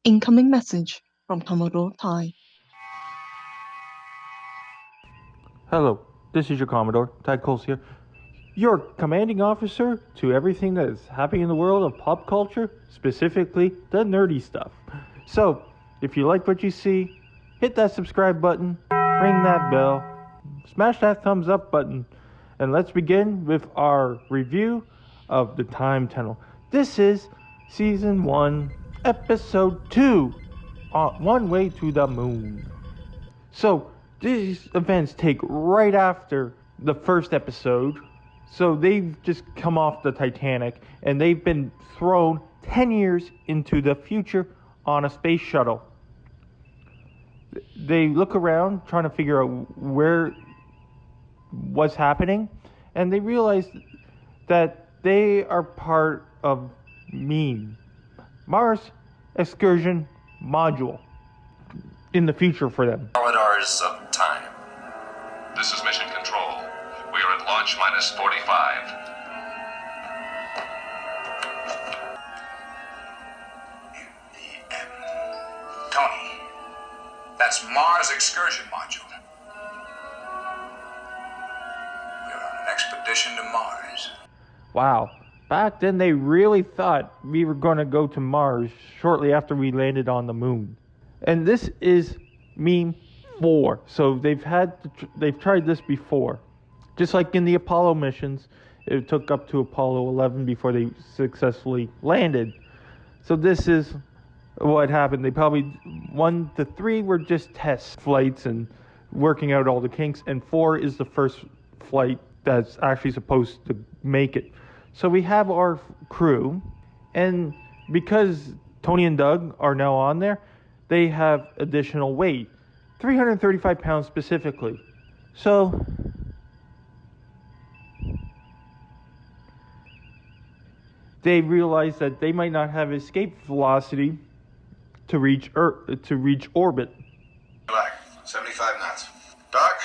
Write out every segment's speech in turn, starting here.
Incoming message from Commodore Ty. Hello, this is your Commodore, Ty Coles here. Your commanding officer to everything that is happening in the world of pop culture, specifically the nerdy stuff. So, if you like what you see, hit that subscribe button, ring that bell, smash that thumbs up button, and let's begin with our review of the Time Tunnel. This is Season 1, Episode 2, One Way to the Moon. So, these events take right after the first episode. So they've just come off the Titanic and they've been thrown 10 years into the future on a space shuttle. They look around trying to figure out what's happening, and they realize that they are part of M.E.M, Mars Excursion Module, in the future for them. Corridors of time. This is Mission Control. We are at launch minus 45. M.E.M. Tony, that's Mars Excursion Module. We're on an expedition to Mars. Wow. Back then they really thought we were going to go to Mars shortly after we landed on the moon. And this is M.E.M 4. So they've tried this before. Just like in the Apollo missions, it took up to Apollo 11 before they successfully landed. So this is what happened. They probably 1 to 3 were just test flights and working out all the kinks, and 4 is the first flight that's actually supposed to make it. So we have our crew, and because Tony and Doug are now on there, they have additional weight, 335 pounds specifically. So they realize that they might not have escape velocity to reach orbit. Black, 75 knots. Doc,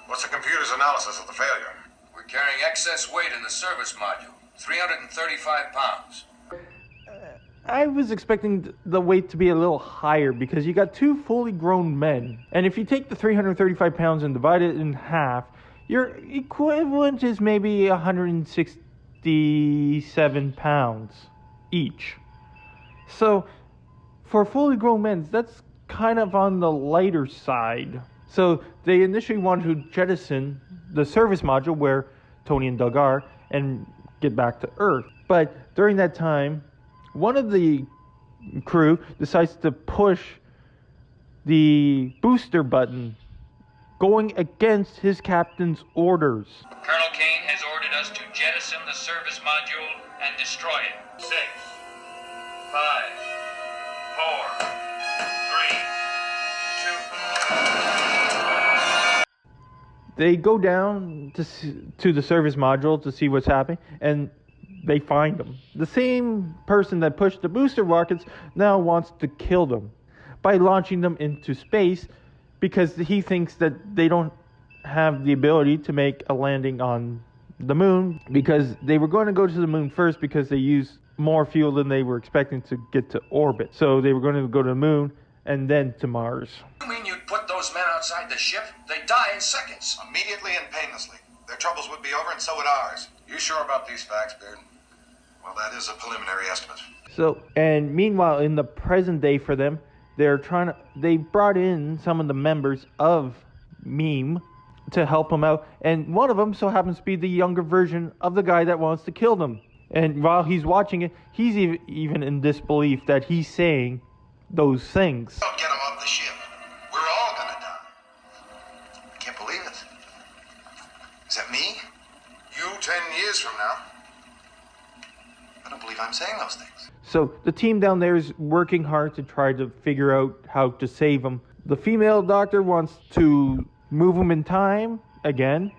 what's the computer's analysis of the failure? We're carrying excess weight in the service module, 335 pounds. I was expecting the weight to be a little higher because you got 2 fully grown men. And if you take the 335 pounds and divide it in half, your equivalent is maybe 167 pounds each. So for fully grown men, that's kind of on the lighter side. So they initially wanted to jettison the service module where Tony and Doug are and get back to Earth. But during that time, one of the crew decides to push the booster button, going against his captain's orders. Colonel Kane has ordered us to jettison the service module and destroy it. 6, 5, 4, 3, 2. They go down to the service module to see what's happening, and they find them. The same person that pushed the booster rockets now wants to kill them by launching them into space because he thinks that they don't have the ability to make a landing on the moon, because they were going to go to the moon first because they used more fuel than they were expecting to get to orbit. So they were going to go to the moon and then to Mars. You mean you'd put those men outside the ship? They'd die in seconds. Immediately and painlessly. Their troubles would be over, and so would ours. You sure about these facts, Beard? Well, that is a preliminary estimate. So, and meanwhile, in the present day for them, they brought in some of the members of M.E.M to help them out. And one of them so happens to be the younger version of the guy that wants to kill them. And while he's watching it, he's even in disbelief that he's saying those things. Don't get them off the ship. We're all gonna die. I can't believe it. Is that me? You 10 years from now? I don't believe I'm saying those things. So the team down there is working hard to try to figure out how to save him. The female doctor wants to move him in time again,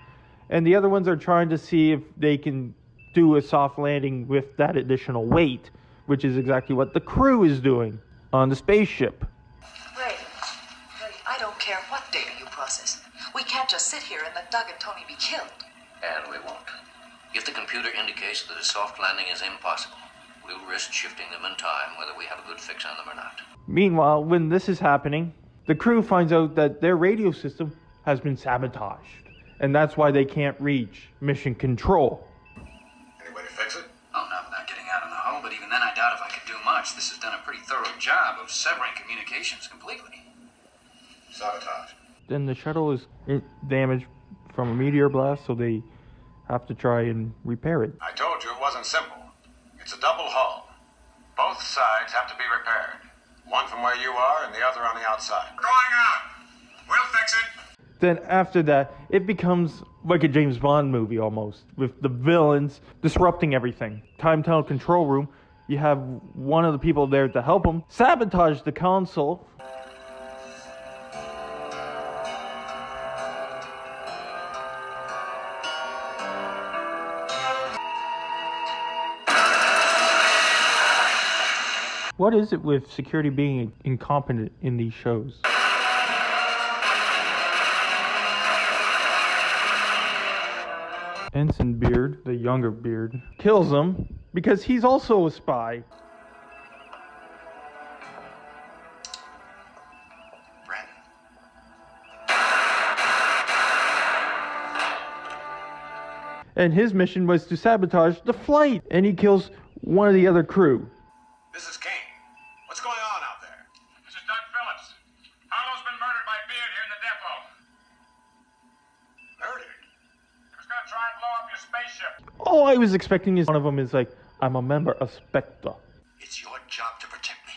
and the other ones are trying to see if they can do a soft landing with that additional weight, which is exactly what the crew is doing on the spaceship. Ray, I don't care what data you process. We can't just sit here and let Doug and Tony be killed. And we won't. If the computer indicates that a soft landing is impossible, We'll risk shifting them in time, whether we have a good fix on them or not. Meanwhile, when this is happening, the crew finds out that their radio system has been sabotaged, and that's why they can't reach mission control. Any way to fix it? Oh, no, not getting out in the hull, but even then I doubt if I could do much. This has done a pretty thorough job of severing communications completely. Sabotage. Then the shuttle is damaged from a meteor blast, so they have to try and repair it. I told you it wasn't simple. It's a double hull. Both sides have to be repaired. One from where you are and the other on the outside. Going out! We'll fix it! Then after that, it becomes like a James Bond movie almost, with the villains disrupting everything. Time tunnel control room, you have one of the people there to help them sabotage the console. What is it with security being incompetent in these shows? Ensign Beard, the younger Beard, kills him because he's also a spy. Brandon. And his mission was to sabotage the flight, and he kills one of the other crew. This is Kane. What's going on out there? This is Doug Phillips. Harlow's been murdered by Beard here in the depot. Murdered? He was gonna try and blow up your spaceship. All I was expecting is one of them is like, I'm a member of Spectre. It's your job to protect me.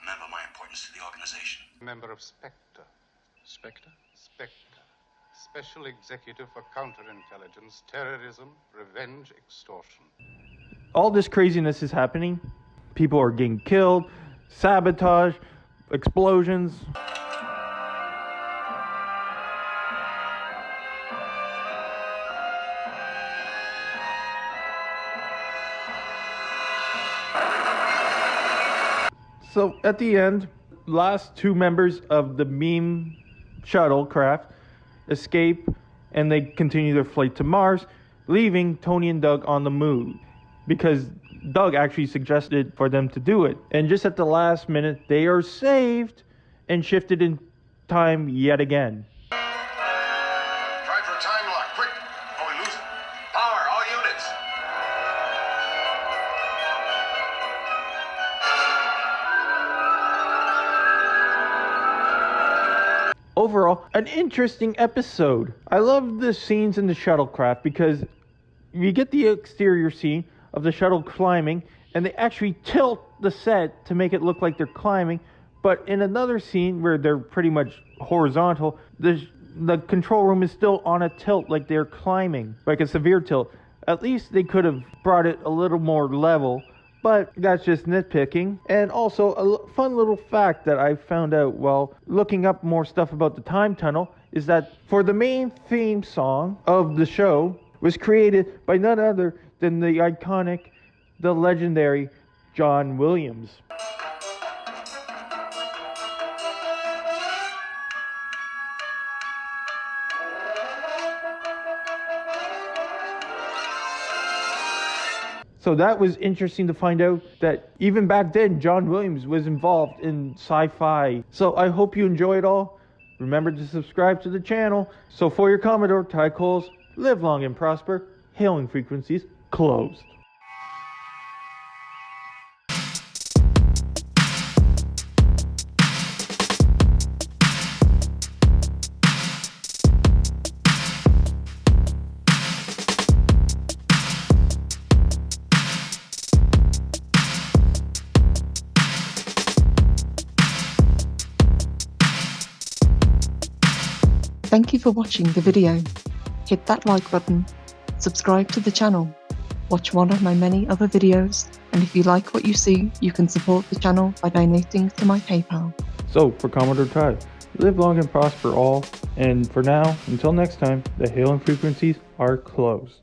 Remember my importance to the organization. Member of Spectre. Spectre? Spectre. Special Executive for Counterintelligence, Terrorism, Revenge, Extortion. All this craziness is happening. People are getting killed, sabotage, explosions. So at the end, last two members of the M.E.M shuttlecraft escape, and they continue their flight to Mars, leaving Tony and Doug on the moon, because Doug actually suggested for them to do it. And just at the last minute, they are saved and shifted in time yet again. Try for a time lock, quick, or we lose it. Power, all units. Overall, an interesting episode. I love the scenes in the shuttlecraft because you get the exterior scene of the shuttle climbing, and they actually tilt the set to make it look like they're climbing. But in another scene where they're pretty much horizontal, the control room is still on a tilt, like they're climbing, like a severe tilt. At least they could have brought it a little more level, but that's just nitpicking. And also, a fun little fact that I found out while looking up more stuff about the time tunnel is that for the main theme song of the show was created by none other than the iconic, the legendary John Williams. So that was interesting to find out that even back then, John Williams was involved in Sci-Fi. So I hope you enjoy it all. Remember to subscribe to the channel. So for your Commodore, Ty Coles, live long and prosper. Hailing frequencies closed. Thank you for watching the video. Hit that like button, subscribe to the channel, watch one of my many other videos, and if you like what you see, you can support the channel by donating to my PayPal. So for Commodore Ty, live long and prosper all. And for now, until next time, the hailing frequencies are closed.